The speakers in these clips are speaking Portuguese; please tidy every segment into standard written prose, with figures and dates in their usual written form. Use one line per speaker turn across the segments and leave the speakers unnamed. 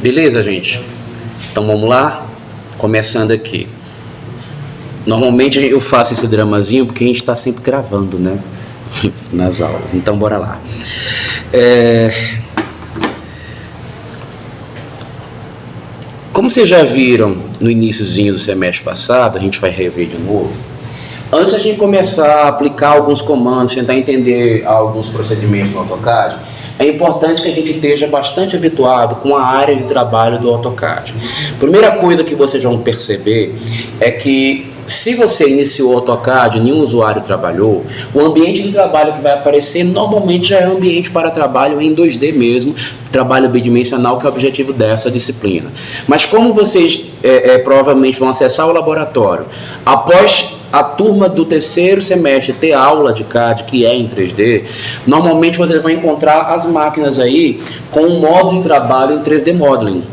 Beleza, gente? Então vamos lá, começando aqui. Normalmente eu faço esse dramazinho porque a gente está sempre gravando, né? Nas aulas, então bora lá. Como vocês já viram no iniciozinho do semestre passado, a gente vai rever de novo. Antes da gente começar a aplicar alguns comandos, tentar entender alguns procedimentos no AutoCAD, é importante que a gente esteja bastante habituado com a área de trabalho do AutoCAD. Primeira coisa que vocês vão perceber é que se você iniciou o AutoCAD e nenhum usuário trabalhou, o ambiente de trabalho que vai aparecer normalmente já é um ambiente para trabalho em 2D mesmo, trabalho bidimensional, que é o objetivo dessa disciplina. Mas como vocês provavelmente vão acessar o laboratório após a turma do terceiro semestre ter aula de CAD, que é em 3D, normalmente vocês vão encontrar as máquinas aí com um modo de trabalho em 3D Modeling,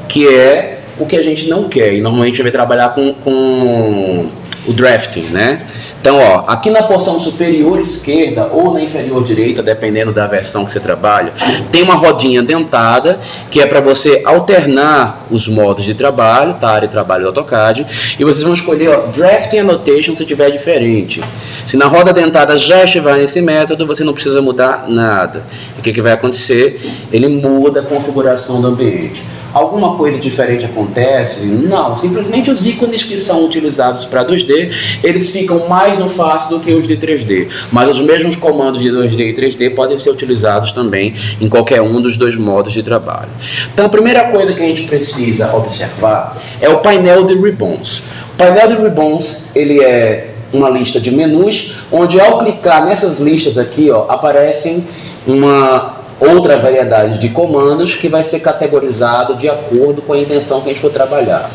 que é o que a gente não quer, e normalmente a gente vai trabalhar com o drafting, né? Então, ó, aqui na porção superior esquerda ou na inferior direita, dependendo da versão que você trabalha, tem uma rodinha dentada, que é para você alternar os modos de trabalho, tá? A área de trabalho do AutoCAD, e vocês vão escolher, ó, Drafting Annotation se tiver diferente. Se na roda dentada já estiver nesse método, você não precisa mudar nada. E o que vai acontecer? Ele muda a configuração do ambiente. Alguma coisa diferente acontece? Não, simplesmente os ícones que são utilizados para 2D, eles ficam mais no fácil do que os de 3D, mas os mesmos comandos de 2D e 3D podem ser utilizados também em qualquer um dos dois modos de trabalho. Então a primeira coisa que a gente precisa observar é o painel de ribbons. O painel de ribbons, ele é uma lista de menus, onde ao clicar nessas listas aqui, ó, aparecem uma outra variedade de comandos que vai ser categorizado de acordo com a intenção que a gente for trabalhar.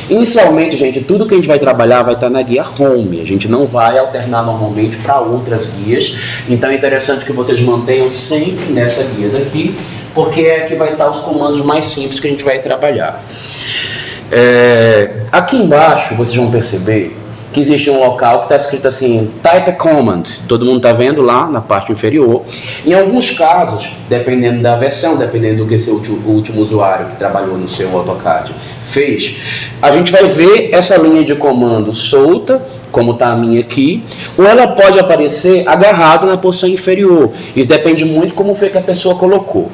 Inicialmente, gente, tudo que a gente vai trabalhar vai estar na guia Home. A gente não vai alternar normalmente para outras guias. Então é interessante que vocês mantenham sempre nessa guia daqui, porque é que vai estar os comandos mais simples que a gente vai trabalhar. Aqui embaixo, vocês vão perceber que existe um local que está escrito assim, Type a Command, todo mundo está vendo lá na parte inferior. Em alguns casos, dependendo da versão, dependendo do que seu último usuário que trabalhou no seu AutoCAD fez, a gente vai ver essa linha de comando solta, como está a minha aqui, ou ela pode aparecer agarrada na posição inferior. Isso depende muito como foi que a pessoa colocou.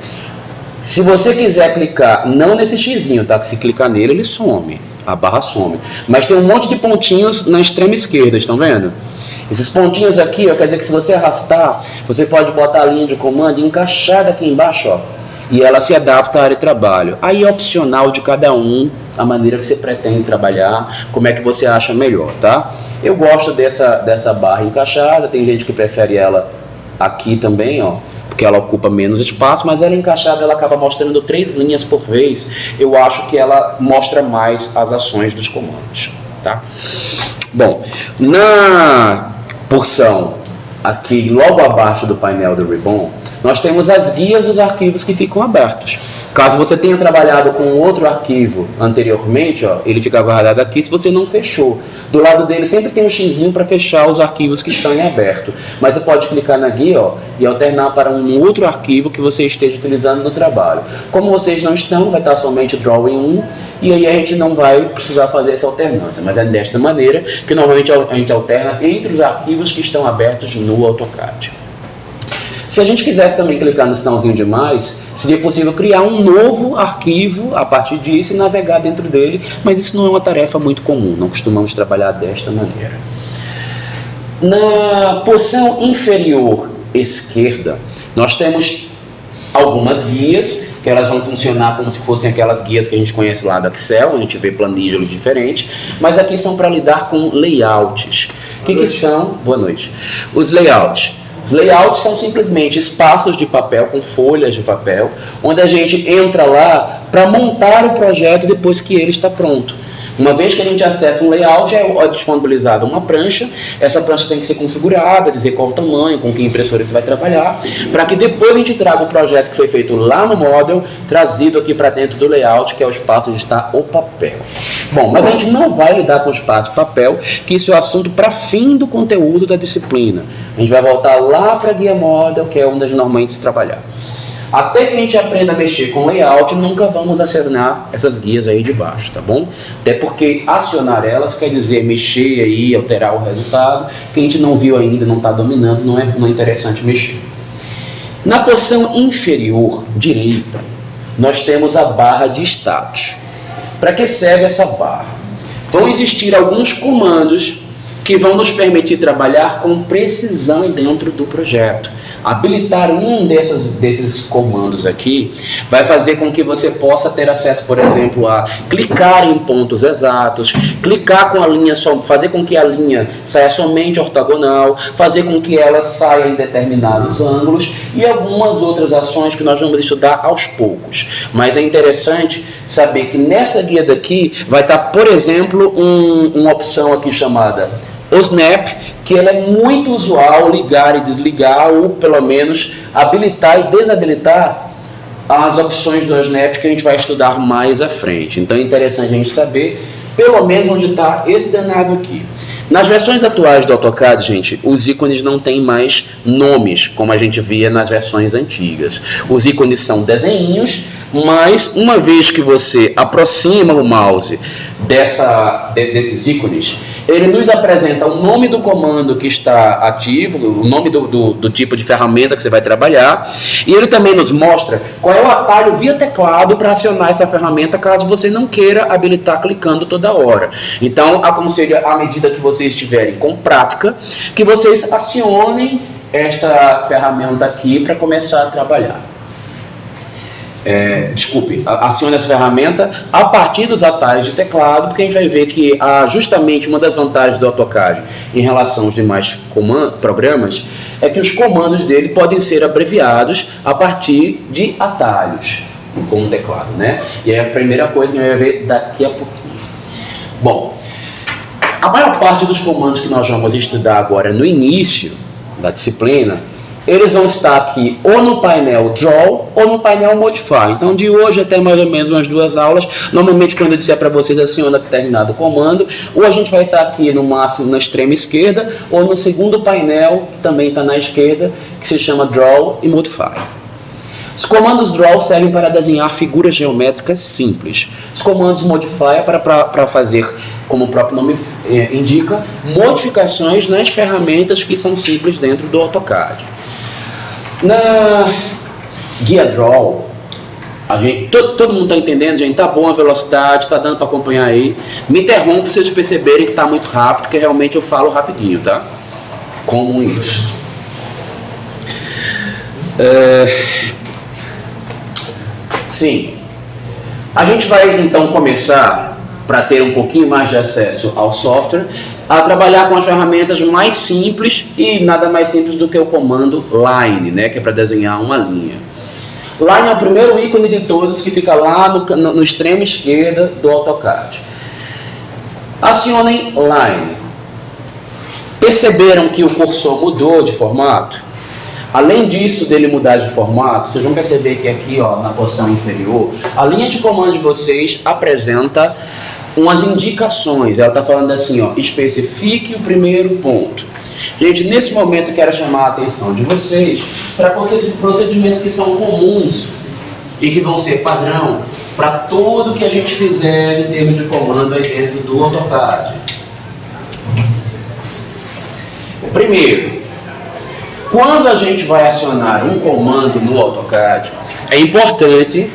Se você quiser clicar, não nesse xizinho, tá? Que se clicar nele, ele some. A barra some. Mas tem um monte de pontinhos na extrema esquerda, estão vendo? Esses pontinhos aqui, ó, quer dizer que se você arrastar, você pode botar a linha de comando e encaixar daqui embaixo, ó. E ela se adapta à área de trabalho. Aí é opcional de cada um, a maneira que você pretende trabalhar, como é que você acha melhor, tá? Eu gosto dessa barra encaixada, tem gente que prefere ela aqui também, ó, porque ela ocupa menos espaço, mas ela encaixada, ela acaba mostrando 3 linhas por vez. Eu acho que ela mostra mais as ações dos comandos, tá? Bom, na porção aqui, logo abaixo do painel do Ribbon, nós temos as guias dos arquivos que ficam abertos. Caso você tenha trabalhado com outro arquivo anteriormente, ó, ele fica guardado aqui se você não fechou. Do lado dele sempre tem um xizinho para fechar os arquivos que estão em aberto. Mas você pode clicar na guia, ó, e alternar para um outro arquivo que você esteja utilizando no trabalho. Como vocês não estão, vai estar somente Drawing 1, e aí a gente não vai precisar fazer essa alternância. Mas é desta maneira que normalmente a gente alterna entre os arquivos que estão abertos no AutoCAD. Se a gente quisesse também clicar no sinalzinho de mais, seria possível criar um novo arquivo a partir disso e navegar dentro dele, mas isso não é uma tarefa muito comum, não costumamos trabalhar desta maneira. Na porção inferior esquerda, nós temos algumas guias, que elas vão funcionar como se fossem aquelas guias que a gente conhece lá do Excel, a gente vê planilhas diferentes, mas aqui são para lidar com layouts. O que são? Boa noite. Os layouts. Os layouts são simplesmente espaços de papel com folhas de papel, onde a gente entra lá para montar o projeto depois que ele está pronto. Uma vez que a gente acessa um layout, é disponibilizada uma prancha. Essa prancha tem que ser configurada, dizer qual o tamanho, com que impressora você vai trabalhar, para que depois a gente traga o projeto que foi feito lá no Model, trazido aqui para dentro do layout, que é o espaço onde está o papel. Bom, mas a gente não vai lidar com o espaço de papel, que isso é o assunto para fim do conteúdo da disciplina. A gente vai voltar lá para a guia Model, que é onde a gente normalmente se trabalhar. Até que a gente aprenda a mexer com layout, nunca vamos acionar essas guias aí de baixo, tá bom? Até porque acionar elas quer dizer mexer aí, alterar o resultado, que a gente não viu ainda, não está dominando, não é interessante mexer. Na posição inferior direita, nós temos a barra de status. Para que serve essa barra? Vão existir alguns comandos que vão nos permitir trabalhar com precisão dentro do projeto. Habilitar um desses comandos aqui vai fazer com que você possa ter acesso, por exemplo, a clicar em pontos exatos, clicar com a linha, fazer com que a linha saia somente ortogonal, fazer com que ela saia em determinados ângulos e algumas outras ações que nós vamos estudar aos poucos. Mas é interessante saber que nessa guia daqui vai estar, por exemplo, uma opção aqui chamada o Snap, que ela é muito usual ligar e desligar, ou pelo menos habilitar e desabilitar as opções do Snap que a gente vai estudar mais à frente. Então é interessante a gente saber pelo menos onde está esse danado aqui. Nas versões atuais do AutoCAD, gente, os ícones não têm mais nomes, como a gente via nas versões antigas. Os ícones são desenhinhos, mas uma vez que você aproxima o mouse desses ícones, ele nos apresenta o nome do comando que está ativo, o nome do tipo de ferramenta que você vai trabalhar, e ele também nos mostra qual é o atalho via teclado para acionar essa ferramenta, caso você não queira habilitar clicando toda hora. Então, aconselho, à medida que vocês estiverem com prática, que vocês acionem esta ferramenta aqui para começar a trabalhar. Acione essa ferramenta a partir dos atalhos de teclado, porque a gente vai ver que justamente uma das vantagens do AutoCAD em relação aos demais programas é que os comandos dele podem ser abreviados a partir de atalhos com o teclado, né? E é a primeira coisa que a gente vai ver daqui a pouquinho. Bom, a maior parte dos comandos que nós vamos estudar agora no início da disciplina, eles vão estar aqui ou no painel Draw ou no painel Modify. Então, de hoje até mais ou menos umas 2 aulas, normalmente quando eu disser para vocês aciona determinado comando, ou a gente vai estar aqui no máximo na extrema esquerda, ou no segundo painel, que também está na esquerda, que se chama Draw e Modify. Os comandos Draw servem para desenhar figuras geométricas simples. Os comandos Modify é para fazer, como o próprio nome indica, modificações nas ferramentas que são simples dentro do AutoCAD. Na guia Draw, todo mundo está entendendo, gente? Tá bom a velocidade, tá dando para acompanhar aí. Me interrompa se vocês perceberem que está muito rápido, porque realmente eu falo rapidinho, tá? Como isso. Sim, a gente vai então começar, para ter um pouquinho mais de acesso ao software, a trabalhar com as ferramentas mais simples, e nada mais simples do que o comando Line, né, que é para desenhar uma linha. Line é o primeiro ícone de todos, que fica lá no extremo esquerda do AutoCAD. Acionem Line. Perceberam que o cursor mudou de formato? Além disso, dele mudar de formato, vocês vão perceber que aqui, ó, na posição inferior, a linha de comando de vocês apresenta umas indicações. Ela está falando assim, ó, especifique o primeiro ponto. Gente, nesse momento eu quero chamar a atenção de vocês para procedimentos que são comuns e que vão ser padrão para tudo que a gente fizer em termos de comando aí dentro do AutoCAD. Primeiro, quando a gente vai acionar um comando no AutoCAD, é importante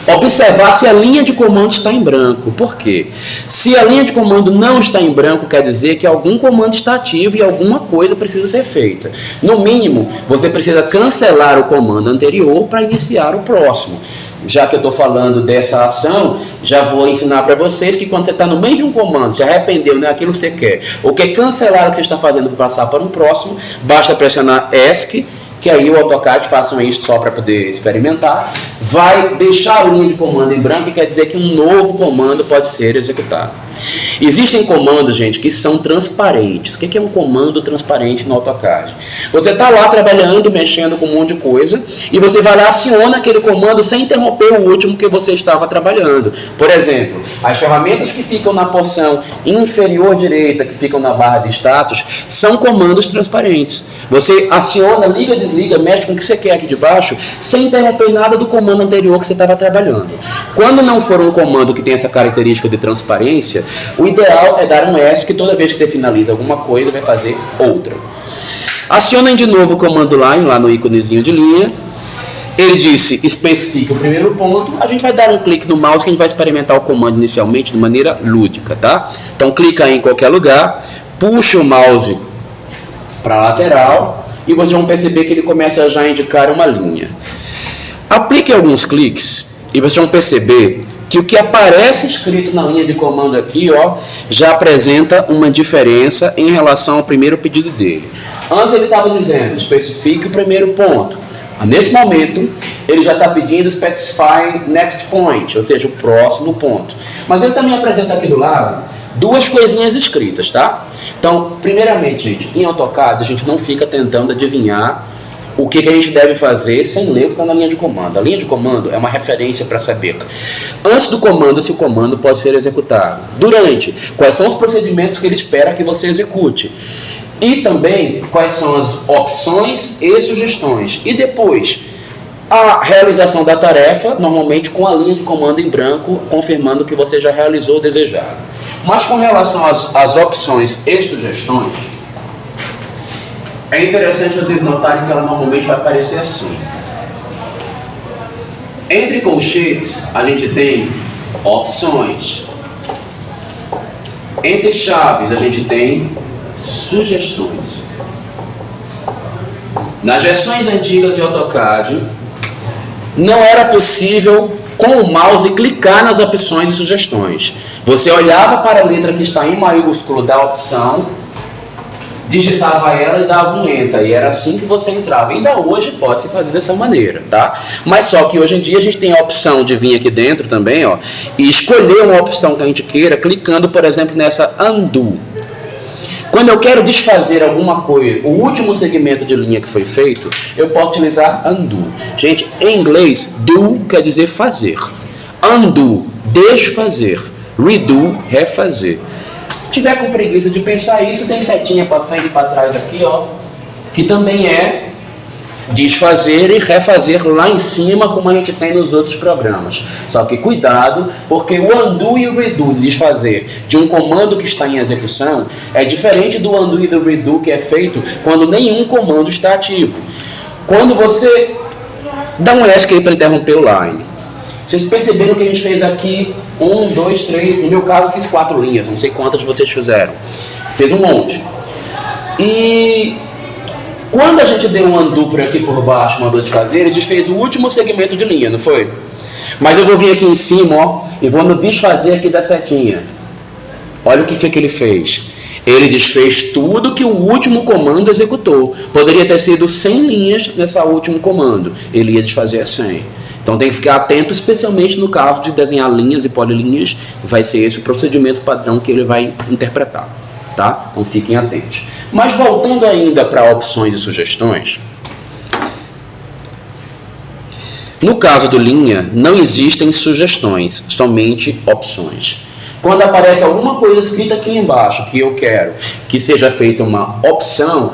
observar se a linha de comando está em branco. Por quê? Se a linha de comando não está em branco, quer dizer que algum comando está ativo e alguma coisa precisa ser feita. No mínimo, você precisa cancelar o comando anterior para iniciar o próximo. Já que eu estou falando dessa ação, já vou ensinar para vocês que quando você está no meio de um comando, se arrependeu, não é aquilo que você quer, ou quer cancelar o que você está fazendo para passar para um próximo, basta pressionar ESC, que aí o AutoCAD, façam isso só para poder experimentar, vai deixar a linha de comando em branco e quer dizer que um novo comando pode ser executado. Existem comandos, gente, que são transparentes. O que é um comando transparente no AutoCAD? Você está lá trabalhando, mexendo com um monte de coisa, e você vai lá, aciona aquele comando sem interromper o último que você estava trabalhando. Por exemplo, as ferramentas que ficam na porção inferior direita, que ficam na barra de status, são comandos transparentes. Você aciona, liga, desliga, mexe com o que você quer aqui de baixo, sem interromper nada do comando anterior que você estava trabalhando. Quando não for um comando que tem essa característica de transparência, o ideal é dar um S, que toda vez que você finaliza alguma coisa, vai fazer outra. Acionem de novo o comando line, lá no íconezinho de linha. Ele disse, especifique o primeiro ponto. A gente vai dar um clique no mouse que a gente vai experimentar o comando inicialmente de maneira lúdica, tá? Então clica aí em qualquer lugar, puxa o mouse para a lateral e vocês vão perceber que ele começa já a indicar uma linha. Aplique alguns cliques e vocês vão perceber que o que aparece escrito na linha de comando aqui, ó, já apresenta uma diferença em relação ao primeiro pedido dele. Antes ele estava dizendo, especifique o primeiro ponto. Nesse momento, ele já está pedindo specify next point, ou seja, o próximo ponto. Mas ele também apresenta aqui do lado duas coisinhas escritas, tá? Então, primeiramente, gente, em AutoCAD a gente não fica tentando adivinhar o que a gente deve fazer sem ler o que está na linha de comando. A linha de comando é uma referência para saber antes do comando se o comando pode ser executado. Durante, quais são os procedimentos que ele espera que você execute. E também quais são as opções e sugestões. E depois, a realização da tarefa, normalmente com a linha de comando em branco, confirmando que você já realizou o desejado. Mas com relação às opções e sugestões, é interessante vocês notarem que ela normalmente vai aparecer assim. Entre colchetes, a gente tem opções. Entre chaves, a gente tem sugestões. Nas versões antigas de AutoCAD, não era possível, com o mouse, clicar nas opções e sugestões. Você olhava para a letra que está em maiúsculo da opção, digitava ela e dava um enter, e era assim que você entrava. Ainda hoje pode se fazer dessa maneira, tá? Mas só que hoje em dia a gente tem a opção de vir aqui dentro também, ó, e escolher uma opção que a gente queira, clicando, por exemplo, nessa undo. Quando eu quero desfazer alguma coisa, o último segmento de linha que foi feito, eu posso utilizar undo. Gente, em inglês, do quer dizer fazer. Undo, desfazer. Redo, refazer. Se tiver com preguiça de pensar isso, tem setinha para frente e para trás aqui, ó, que também é desfazer e refazer lá em cima, como a gente tem nos outros programas. Só que cuidado, porque o undo e o redo de desfazer de um comando que está em execução é diferente do undo e do redo que é feito quando nenhum comando está ativo. Quando você dá um ESC para interromper o line, vocês perceberam que a gente fez aqui 1, 2, 3, no meu caso eu fiz 4 linhas, não sei quantas vocês fizeram. Fez um monte. E quando a gente deu um undo por aqui por baixo, mandou desfazer, ele desfez o último segmento de linha, não foi? Mas eu vou vir aqui em cima, ó, e vou no desfazer aqui da setinha. Olha o que foi que ele fez. Ele desfez tudo que o último comando executou. Poderia ter sido 100 linhas nesse último comando. Ele ia desfazer a 100. Então tem que ficar atento, especialmente no caso de desenhar linhas e polilinhas. Vai ser esse o procedimento padrão que ele vai interpretar. Tá? Então fiquem atentos. Mas voltando ainda para opções e sugestões, no caso do linha, não existem sugestões, somente opções. Quando aparece alguma coisa escrita aqui embaixo que eu quero que seja feita uma opção,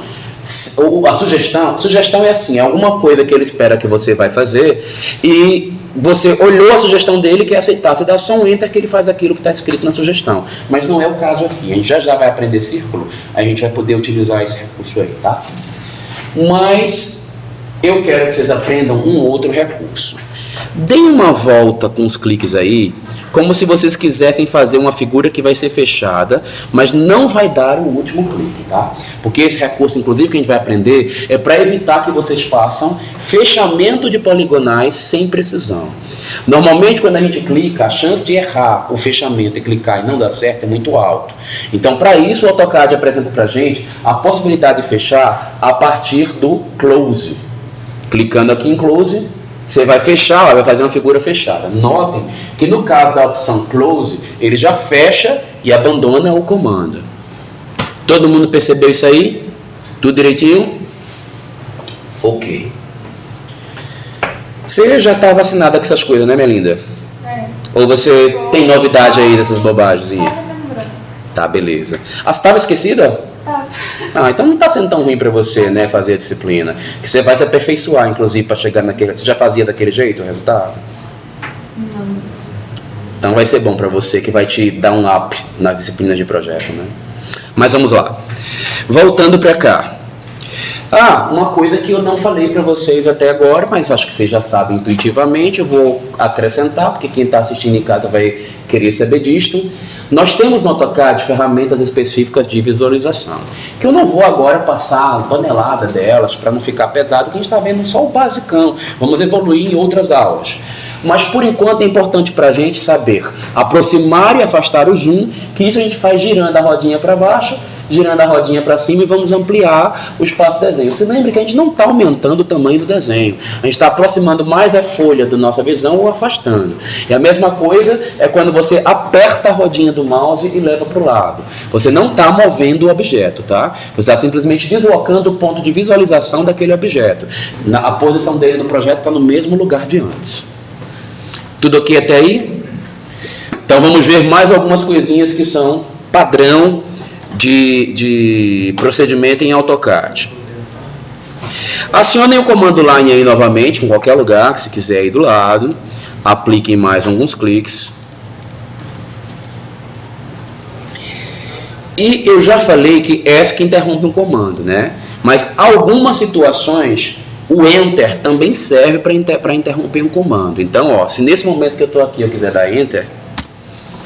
ou a sugestão é assim, é alguma coisa que ele espera que você vai fazer e você olhou a sugestão dele e quer aceitar. Você dá só um enter que ele faz aquilo que está escrito na sugestão. Mas não é o caso aqui. A gente já vai aprender círculo, a gente vai poder utilizar esse recurso aí, tá? Mas eu quero que vocês aprendam um outro recurso. Deem uma volta com os cliques aí, como se vocês quisessem fazer uma figura que vai ser fechada, mas não vai dar o último clique, tá? Porque esse recurso, inclusive, que a gente vai aprender, é para evitar que vocês façam fechamento de poligonais sem precisão. Normalmente, quando a gente clica, a chance de errar o fechamento e clicar e não dar certo é muito alto. Então, para isso, o AutoCAD apresenta para a gente a possibilidade de fechar a partir do close. Clicando aqui em close, Você vai fechar, vai fazer uma figura fechada. Notem que no caso da opção close, ele já fecha e abandona o comando. Todo mundo percebeu isso aí? Tudo direitinho? Ok. Você já está vacinada com essas coisas, né, minha linda? É. Ou você tem novidade aí dessas bobagens? Tá, beleza. Ah, você estava esquecida? Tá. Ah, então não está sendo tão ruim para você, né, fazer a disciplina. Que você vai se aperfeiçoar, inclusive, para chegar naquele... Você já fazia daquele jeito o resultado? Não. Então vai ser bom para você, que vai te dar um up nas disciplinas de projeto, né? Mas vamos lá. Voltando para cá. Ah, uma coisa que eu não falei para vocês até agora, mas acho que vocês já sabem intuitivamente, eu vou acrescentar, porque quem está assistindo em casa vai querer saber disto. Nós temos no AutoCAD ferramentas específicas de visualização, que eu não vou agora passar uma tonelada delas para não ficar pesado, que a gente está vendo só o basicão. Vamos evoluir em outras aulas. Mas por enquanto é importante para a gente saber aproximar e afastar o zoom, que isso a gente faz girando a rodinha para baixo, girando a rodinha para cima e vamos ampliar o espaço do desenho. Você lembra que a gente não está aumentando o tamanho do desenho, a gente está aproximando mais a folha da nossa visão ou afastando. E a mesma coisa é quando você aperta a rodinha do mouse e leva para o lado. Você não está movendo o objeto, tá? Você está simplesmente deslocando o ponto de visualização daquele objeto. A posição dele no projeto está no mesmo lugar de antes. Tudo ok até aí? Então vamos ver mais algumas coisinhas que são padrão de procedimento em AutoCAD. Acionem o comando line aí novamente, em qualquer lugar que você quiser aí do lado. Apliquem mais alguns cliques. E eu já falei que ESC interrompe um comando, né? Mas algumas situações o Enter também serve para interromper um comando. Então, ó, se nesse momento que eu estou aqui eu quiser dar Enter,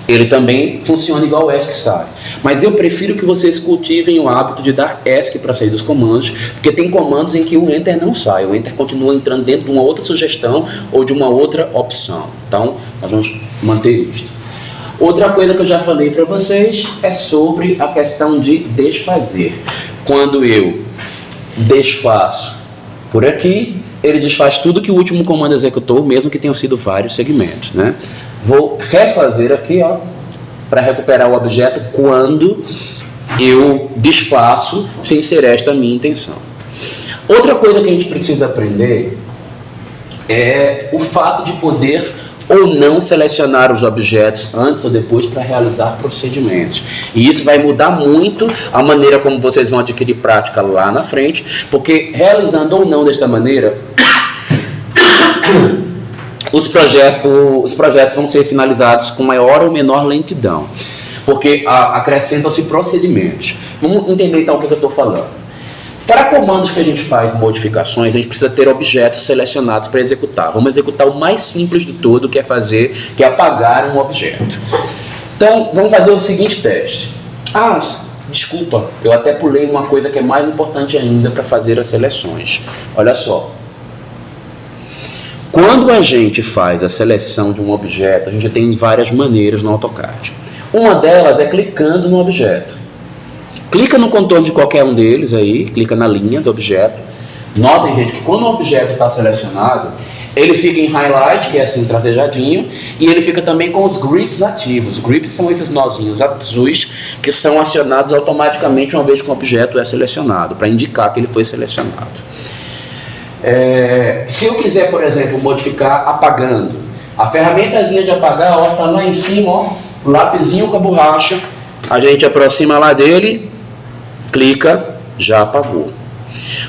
ele também funciona igual o ESC sai. Mas eu prefiro que vocês cultivem o hábito de dar ESC para sair dos comandos, porque tem comandos em que o Enter não sai. O Enter continua entrando dentro de uma outra sugestão ou de uma outra opção. Então, nós vamos manter isso. Outra coisa que eu já falei para vocês é sobre a questão de desfazer. Quando eu desfaço por aqui, ele desfaz tudo que o último comando executou, mesmo que tenham sido vários segmentos, né? Vou refazer aqui, ó, para recuperar o objeto quando eu desfaço, sem ser esta a minha intenção. Outra coisa que a gente precisa aprender é o fato de poder ou não selecionar os objetos antes ou depois para realizar procedimentos. E isso vai mudar muito a maneira como vocês vão adquirir prática lá na frente, porque realizando ou não desta maneira, os projetos vão ser finalizados com maior ou menor lentidão, porque acrescentam-se procedimentos. Vamos entender então o que eu estou falando. Para comandos que a gente faz modificações, a gente precisa ter objetos selecionados para executar. Vamos executar o mais simples de tudo, que é apagar um objeto. Então, vamos fazer o seguinte teste. Ah, desculpa, eu até pulei uma coisa que é mais importante ainda para fazer as seleções. Olha só. Quando a gente faz a seleção de um objeto, a gente tem várias maneiras no AutoCAD. Uma delas é clicando no objeto. Clica no contorno de qualquer um deles aí, clica na linha do objeto. Notem, gente, que quando o objeto está selecionado, ele fica em highlight, que é assim, tracejadinho, e ele fica também com os grips ativos. Grips são esses nozinhos azuis que são acionados automaticamente uma vez que o objeto é selecionado, para indicar que ele foi selecionado. Se eu quiser, por exemplo, modificar apagando, a ferramentazinha de apagar está lá em cima, ó, o lapisinho com a borracha, a gente aproxima lá dele, clica, já apagou.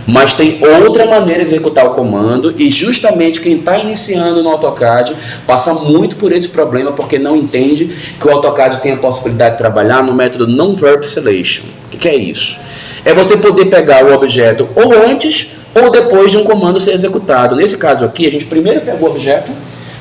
Mas tem outra maneira de executar o comando e justamente quem está iniciando no AutoCAD passa muito por esse problema porque não entende que o AutoCAD tem a possibilidade de trabalhar no método Non-Verb Selection. O que é isso? É você poder pegar o objeto ou antes ou depois de um comando ser executado. Nesse caso aqui, a gente primeiro pegou o objeto,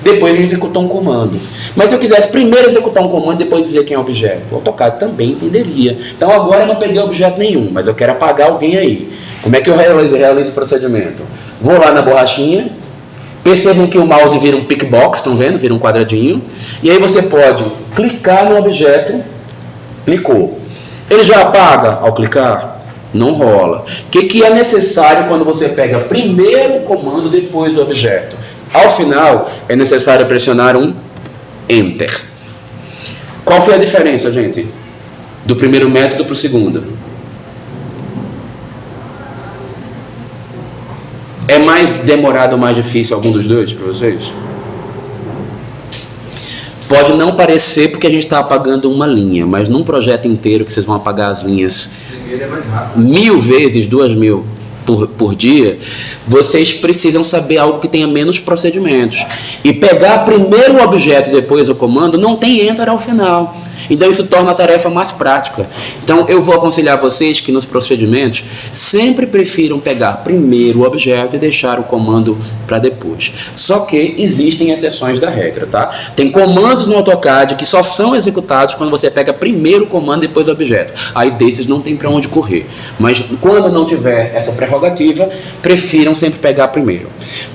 depois a gente executou um comando. Mas se eu quisesse primeiro executar um comando e depois dizer quem é o objeto, o AutoCAD também entenderia. Então agora eu não peguei objeto nenhum, mas eu quero apagar alguém aí. Como é que eu realizo o procedimento? Vou lá na borrachinha, percebam que o mouse vira um pick box, estão vendo? Vira um quadradinho. E aí você pode clicar no objeto, clicou. Ele já apaga ao clicar? Não rola. O que é necessário quando você pega primeiro o comando, depois o objeto? Ao final, é necessário pressionar um Enter. Qual foi a diferença, gente? Do primeiro método para o segundo? É mais demorado ou mais difícil algum dos dois para vocês? Pode não parecer porque a gente está apagando uma linha, mas num projeto inteiro que vocês vão apagar as linhas 1000 vezes, 2000 por dia, vocês precisam saber algo que tenha menos procedimentos. E pegar primeiro o objeto e depois o comando, não tem enter ao final. Então isso torna a tarefa mais prática. Então eu vou aconselhar vocês que nos procedimentos sempre prefiram pegar primeiro o objeto e deixar o comando para depois. Só que existem exceções da regra, tá? Tem comandos no AutoCAD que só são executados quando você pega primeiro o comando e depois o objeto. Aí desses não tem para onde correr. Mas quando não tiver essa prerrogativa, prefiram sempre pegar primeiro.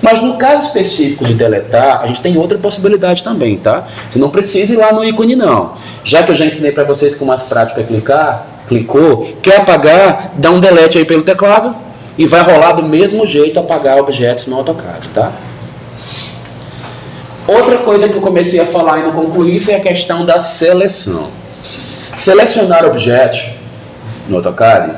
Mas no caso específico de deletar, a gente tem outra possibilidade também, tá? Você não precisa ir lá no ícone não. Já que eu já ensinei para vocês que o mais prático é clicou, quer apagar, dá um delete aí pelo teclado e vai rolar do mesmo jeito apagar objetos no AutoCAD, tá? Outra coisa que eu comecei a falar e não concluí foi a questão da seleção. Selecionar objetos no AutoCAD,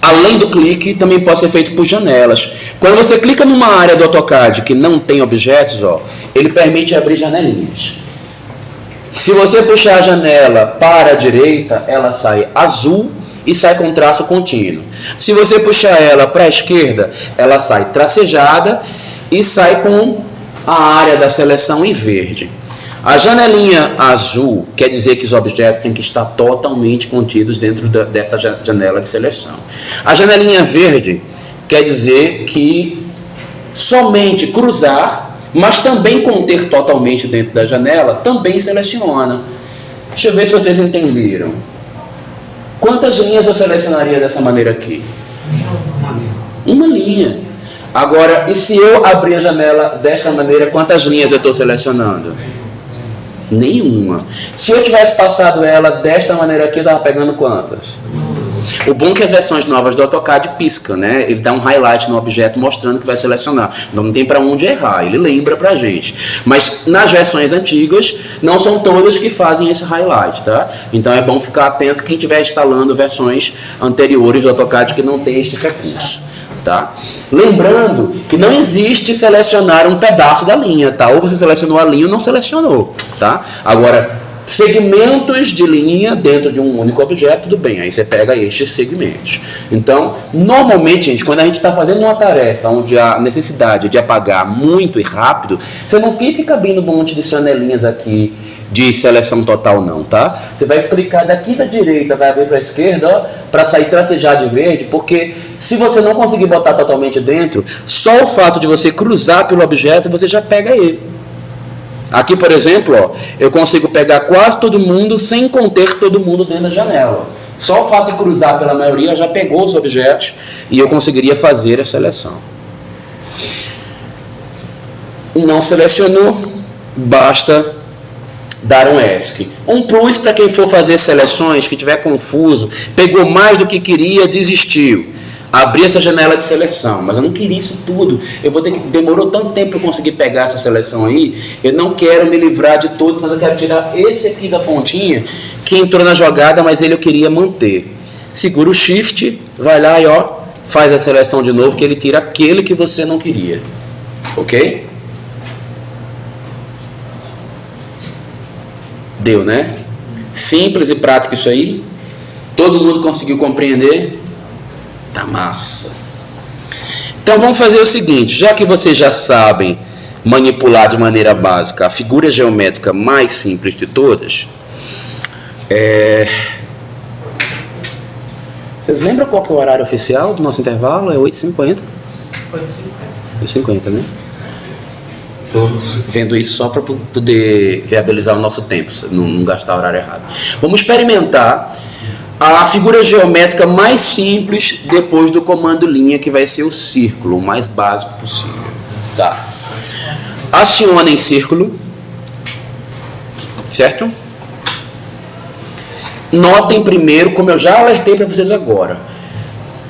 além do clique, também pode ser feito por janelas. Quando você clica numa área do AutoCAD que não tem objetos, ó, ele permite abrir janelinhas. Se você puxar a janela para a direita, ela sai azul e sai com traço contínuo. Se você puxar ela para a esquerda, ela sai tracejada e sai com a área da seleção em verde. A janelinha azul quer dizer que os objetos têm que estar totalmente contidos dentro dessa janela de seleção. A janelinha verde quer dizer que somente cruzar, mas também conter totalmente dentro da janela, também seleciona. Deixa eu ver se vocês entenderam. Quantas linhas eu selecionaria dessa maneira aqui? Uma linha. Agora, e se eu abrir a janela desta maneira, quantas linhas eu estou selecionando? Nenhuma. Se eu tivesse passado ela desta maneira aqui, eu estava pegando quantas? O bom é que as versões novas do AutoCAD piscam, né? Ele dá um highlight no objeto mostrando que vai selecionar. Então não tem para onde errar, ele lembra pra gente. Mas nas versões antigas, não são todas que fazem esse highlight, tá? Então é bom ficar atento quem estiver instalando versões anteriores do AutoCAD que não tem este recurso. Tá? Lembrando que não existe selecionar um pedaço da linha, tá? Ou você selecionou a linha ou não selecionou, tá? Agora, segmentos de linha dentro de um único objeto, tudo bem, aí você pega estes segmentos. Então, normalmente, gente, quando a gente está fazendo uma tarefa onde há necessidade de apagar muito e rápido, você não fica abrindo um monte de janelinhas aqui de seleção total não, tá? Você vai clicar daqui da direita, vai abrir para a esquerda, ó, para sair tracejar de verde, porque se você não conseguir botar totalmente dentro, só o fato de você cruzar pelo objeto, você já pega ele. Aqui, por exemplo, ó, eu consigo pegar quase todo mundo sem conter todo mundo dentro da janela. Só o fato de cruzar pela maioria já pegou os objetos e eu conseguiria fazer a seleção. Não selecionou, basta dar um ESC. Um plus para quem for fazer seleções, que tiver confuso, pegou mais do que queria, desistiu. Abri essa janela de seleção, mas eu não queria isso tudo. Eu vou ter que demorou tanto tempo para conseguir pegar essa seleção aí. Eu não quero me livrar de todos, mas eu quero tirar esse aqui da pontinha que entrou na jogada, mas ele eu queria manter. Segura o Shift, vai lá e ó, faz a seleção de novo, que ele tira aquele que você não queria. Ok? Deu, né? Simples e prático isso aí. Todo mundo conseguiu compreender? Tá massa. Então vamos fazer o seguinte, já que vocês já sabem manipular de maneira básica a figura geométrica mais simples de todas, vocês lembram qual que é o horário oficial do nosso intervalo? É 8h50? 8h50, né? Estou vendo isso só para poder viabilizar o nosso tempo, não gastar o horário errado. Vamos experimentar a figura geométrica mais simples depois do comando linha, que vai ser o círculo, o mais básico possível. Tá. Acionem círculo, certo? Notem primeiro, como eu já alertei para vocês agora,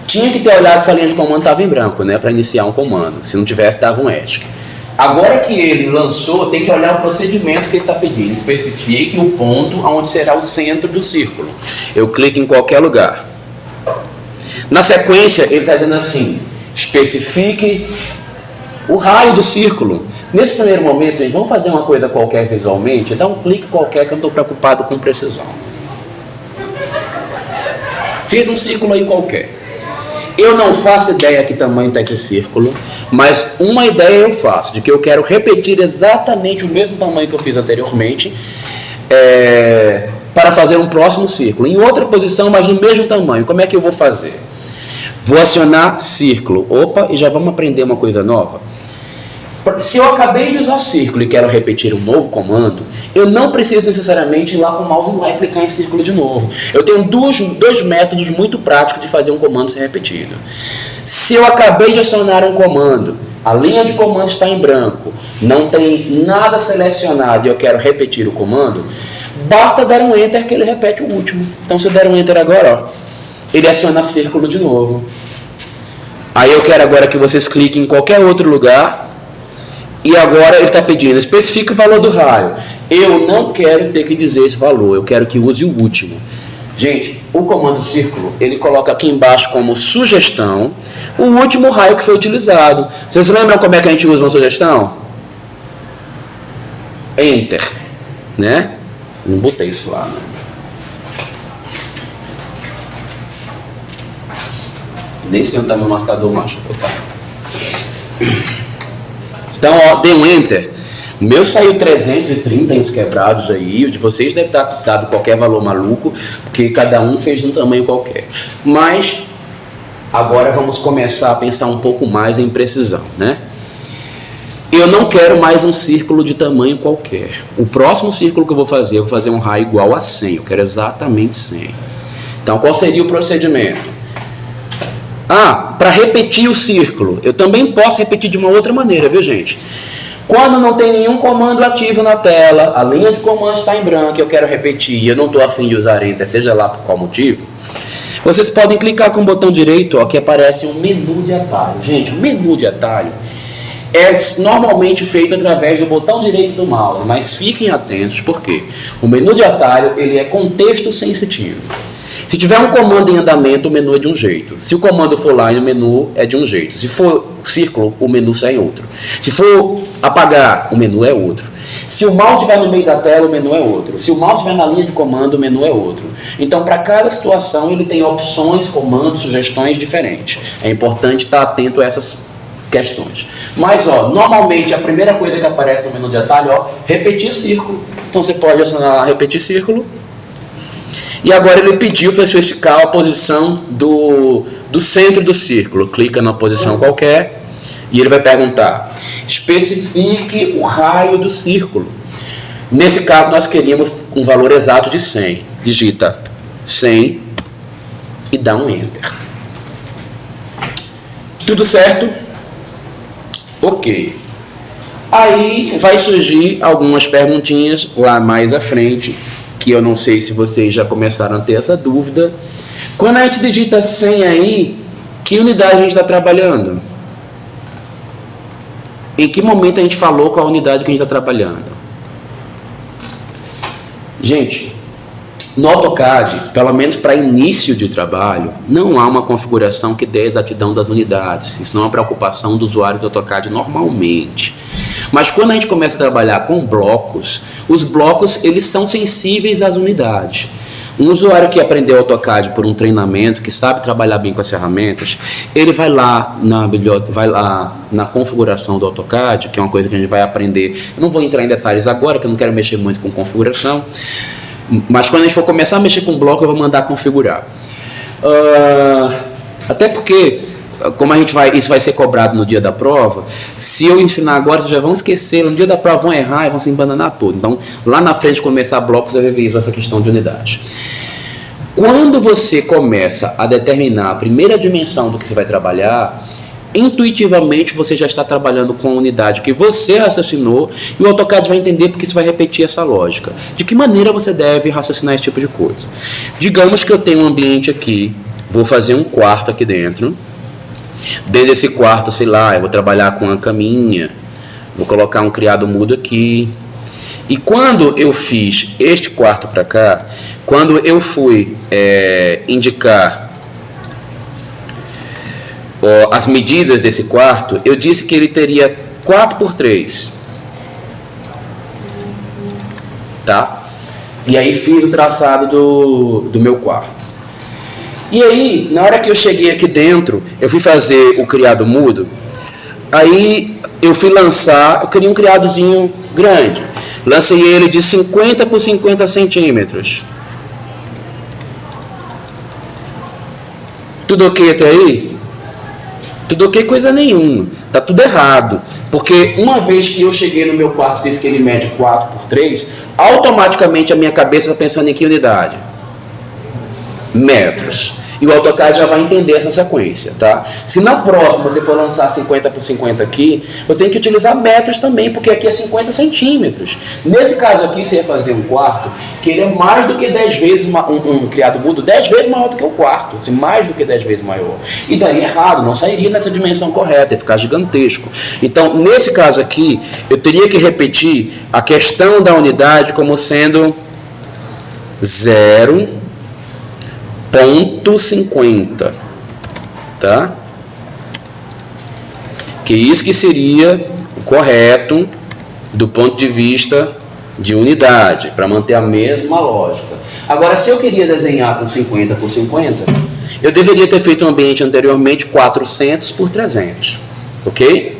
tinha que ter olhado se a linha de comando estava em branco, né, para iniciar um comando. Se não tivesse, dava um ESC. Agora que ele lançou, tem que olhar o procedimento que ele está pedindo. Especifique o ponto onde será o centro do círculo. Eu clico em qualquer lugar. Na sequência, ele está dizendo assim, especifique o raio do círculo. Nesse primeiro momento, gente, vamos fazer uma coisa qualquer visualmente, dá um clique qualquer que eu não estou preocupado com precisão. Fiz um círculo aí qualquer. Eu não faço ideia que tamanho está esse círculo, mas uma ideia eu faço, de que eu quero repetir exatamente o mesmo tamanho que eu fiz anteriormente, para fazer um próximo círculo, em outra posição, mas no mesmo tamanho. Como é que eu vou fazer? Vou acionar círculo. Opa, e já vamos aprender uma coisa nova. Se eu acabei de usar círculo e quero repetir um novo comando, eu não preciso necessariamente ir lá com o mouse lá e clicar em círculo de novo. Eu tenho dois métodos muito práticos de fazer um comando ser repetido. Se eu acabei de acionar um comando, a linha de comando está em branco, não tem nada selecionado e eu quero repetir o comando, basta dar um Enter que ele repete o último. Então se eu der um Enter agora, ó, ele aciona círculo de novo. Aí eu quero agora que vocês cliquem em qualquer outro lugar. E agora ele está pedindo, especifique o valor do raio. Eu não quero ter que dizer esse valor, eu quero que use o último. Gente, o comando círculo, ele coloca aqui embaixo como sugestão o último raio que foi utilizado. Vocês lembram como é que a gente usa uma sugestão? Enter, né? Não botei isso lá, né? Nem sei onde está meu marcador, macho. Vou botar. Então, ó, dei um Enter. O meu saiu 330 índices quebrados aí. O de vocês deve estar dado qualquer valor maluco, porque cada um fez de um tamanho qualquer. Mas, agora vamos começar a pensar um pouco mais em precisão, né? Eu não quero mais um círculo de tamanho qualquer. O próximo círculo que eu vou fazer um raio igual a 100. Eu quero exatamente 100. Então, qual seria o procedimento? Para repetir o círculo, eu também posso repetir de uma outra maneira, viu, gente? Quando não tem nenhum comando ativo na tela, a linha de comando está em branco, eu quero repetir e eu não estou a fim de usar Enter, seja lá por qual motivo, vocês podem clicar com o botão direito, ó, que aparece um menu de atalho. Gente, o menu de atalho é normalmente feito através do botão direito do mouse, mas fiquem atentos, porque o menu de atalho ele é contexto sensitivo. Se tiver um comando em andamento, o menu é de um jeito. Se o comando for line, o menu é de um jeito. Se for círculo, o menu sai outro. Se for apagar, o menu é outro. Se o mouse estiver no meio da tela, o menu é outro. Se o mouse estiver na linha de comando, o menu é outro. Então, para cada situação, ele tem opções, comandos, sugestões diferentes. É importante estar atento a essas questões. Mas, ó, normalmente, a primeira coisa que aparece no menu de atalho, ó, repetir círculo. Então, você pode acionar repetir círculo. E agora ele pediu para especificar a posição do centro do círculo. Clica na posição qualquer e ele vai perguntar, especifique o raio do círculo. Nesse caso nós queríamos um valor exato de 100. Digita 100 e dá um Enter. Tudo certo? Ok. Aí vai surgir algumas perguntinhas lá mais à frente, que eu não sei se vocês já começaram a ter essa dúvida. Quando a gente digita 100 aí, que unidade a gente está trabalhando? Em que momento a gente falou qual a unidade que a gente está trabalhando? Gente, no AutoCAD, pelo menos para início de trabalho, não há uma configuração que dê a exatidão das unidades. Isso não é uma preocupação do usuário do AutoCAD normalmente. Mas quando a gente começa a trabalhar com blocos, os blocos eles são sensíveis às unidades. Um usuário que aprendeu AutoCAD por um treinamento, que sabe trabalhar bem com as ferramentas, ele vai lá na configuração do AutoCAD, que é uma coisa que a gente vai aprender. Eu não vou entrar em detalhes agora, que eu não quero mexer muito com configuração, mas quando a gente for começar a mexer com bloco, eu vou mandar configurar. Até porque, como isso vai ser cobrado no dia da prova, se eu ensinar agora, vocês já vão esquecer, no dia da prova vão errar e vão se embananar todo. Então, lá na frente, começar blocos, eu reviso essa questão de unidade. Quando você começa a determinar a primeira dimensão do que você vai trabalhar, intuitivamente você já está trabalhando com a unidade que você raciocinou e o AutoCAD vai entender porque você vai repetir essa lógica. De que maneira você deve raciocinar esse tipo de coisa? Digamos que eu tenho um ambiente aqui vou fazer um quarto aqui dentro. Dentro desse quarto, sei lá, eu vou trabalhar com uma caminha, vou colocar um criado mudo aqui. E quando eu fiz este quarto para cá, quando eu fui indicar as medidas desse quarto, eu disse que ele teria 4x3. Tá? E aí fiz o traçado do meu quarto. E aí, na hora que eu cheguei aqui dentro, eu fui fazer o criado mudo, aí eu fui lançar, eu queria um criadozinho grande. Lancei ele de 50 por 50 centímetros. Tudo ok até aí? Tudo ok, coisa nenhuma. Tá tudo errado. Porque uma vez que eu cheguei no meu quarto e disse que ele mede 4x3, automaticamente a minha cabeça está pensando em que unidade? Metros. E o AutoCAD já vai entender essa sequência, tá? Se na próxima você for lançar 50 por 50 aqui, você tem que utilizar metros também, porque aqui é 50 centímetros. Nesse caso aqui, você ia fazer um quarto, que ele é mais do que 10 vezes, um criado mudo, 10 vezes maior do que o quarto, assim, mais do que 10 vezes maior. E daí errado, não sairia nessa dimensão correta, ia ficar gigantesco. Então, nesse caso aqui, eu teria que repetir a questão da unidade como sendo 0,50, tá? Que isso que seria o correto do ponto de vista de unidade, para manter a mesma lógica. Agora, se eu queria desenhar com 50 por 50, eu deveria ter feito um ambiente anteriormente 400 por 300, ok?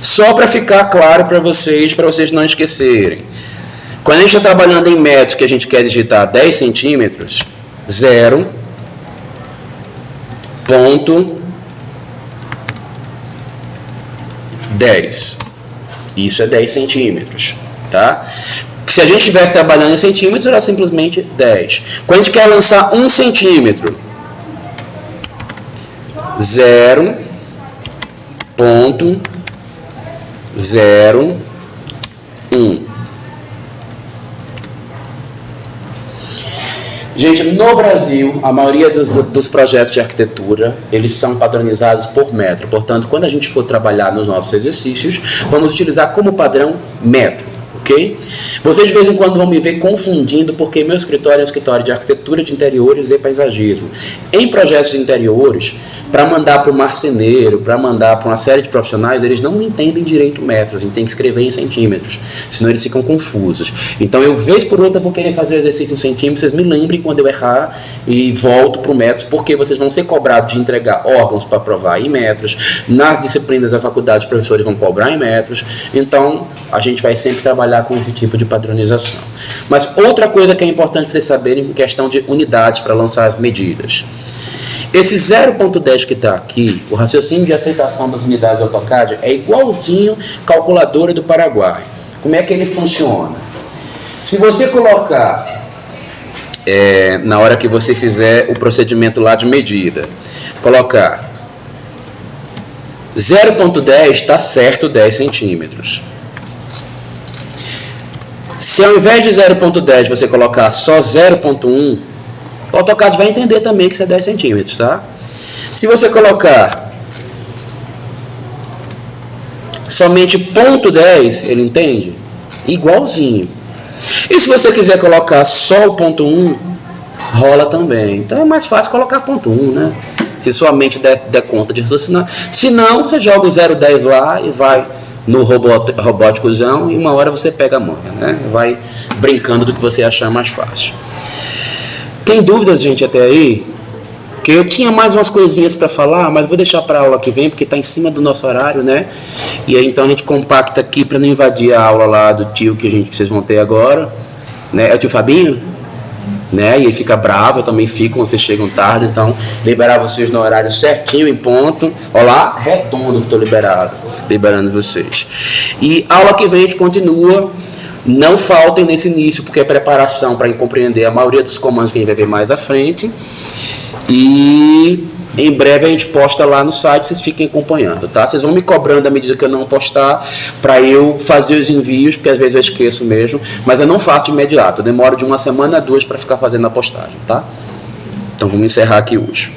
Só para ficar claro para vocês não esquecerem. Quando a gente está trabalhando em metros que a gente quer digitar 10 centímetros, 0,10. Isso é 10 centímetros, tá? Se a gente estivesse trabalhando em centímetros, era simplesmente 10. Quando a gente quer lançar 1 centímetro, 0,01. Gente, no Brasil, a maioria dos projetos de arquitetura, eles são padronizados por metro. Portanto, quando a gente for trabalhar nos nossos exercícios, vamos utilizar como padrão metro, ok? Vocês de vez em quando vão me ver confundindo, porque meu escritório é um escritório de arquitetura de interiores e paisagismo. Em projetos de interiores, para mandar para o marceneiro, para mandar para uma série de profissionais, eles não entendem direito metros, eles têm que escrever em centímetros, senão eles ficam confusos. Então, eu, vez por outra, vou querer fazer o exercício em centímetros, vocês me lembrem quando eu errar e volto para o metros, porque vocês vão ser cobrados de entregar órgãos para provar em metros, nas disciplinas da faculdade os professores vão cobrar em metros, então a gente vai sempre trabalhar com esse tipo de padronização. Mas outra coisa que é importante vocês saberem em questão de unidades para lançar as medidas. Esse 0,10 que está aqui, o raciocínio de aceitação das unidades do AutoCAD é igualzinho calculadora do Paraguai. Como é que ele funciona? Se você colocar, na hora que você fizer o procedimento lá de medida, colocar 0,10, está certo 10 centímetros. Se ao invés de 0,10 você colocar só 0,1, o AutoCAD vai entender também que isso é 10 centímetros, tá? Se você colocar somente 0,10, ele entende? Igualzinho. E se você quiser colocar só o 0,1, rola também. Então é mais fácil colocar 0,1, né? Se sua mente der conta de raciocinar. Se não, você joga o 0,10 lá e vai no robóticozão e uma hora você pega a manha, né? Vai brincando do que você achar mais fácil. Tem dúvidas, gente, até aí? Que eu tinha mais umas coisinhas para falar, mas vou deixar para a aula que vem, porque está em cima do nosso horário, né? E aí então a gente compacta aqui para não invadir a aula lá do tio que vocês vão ter agora, né? É o tio Fabinho? Né? E ele fica bravo, eu também fico quando vocês chegam tarde, então liberar vocês no horário certinho, em ponto. Olha lá, redondo que estou liberando vocês. E aula que vem a gente continua. Não faltem nesse início, porque é preparação para compreender a maioria dos comandos que a gente vai ver mais à frente. E em breve a gente posta lá no site, vocês fiquem acompanhando, tá? Vocês vão me cobrando à medida que eu não postar, para eu fazer os envios, porque às vezes eu esqueço mesmo, mas eu não faço de imediato, eu demoro de 1 semana a 2 para ficar fazendo a postagem, tá? Então vamos encerrar aqui hoje.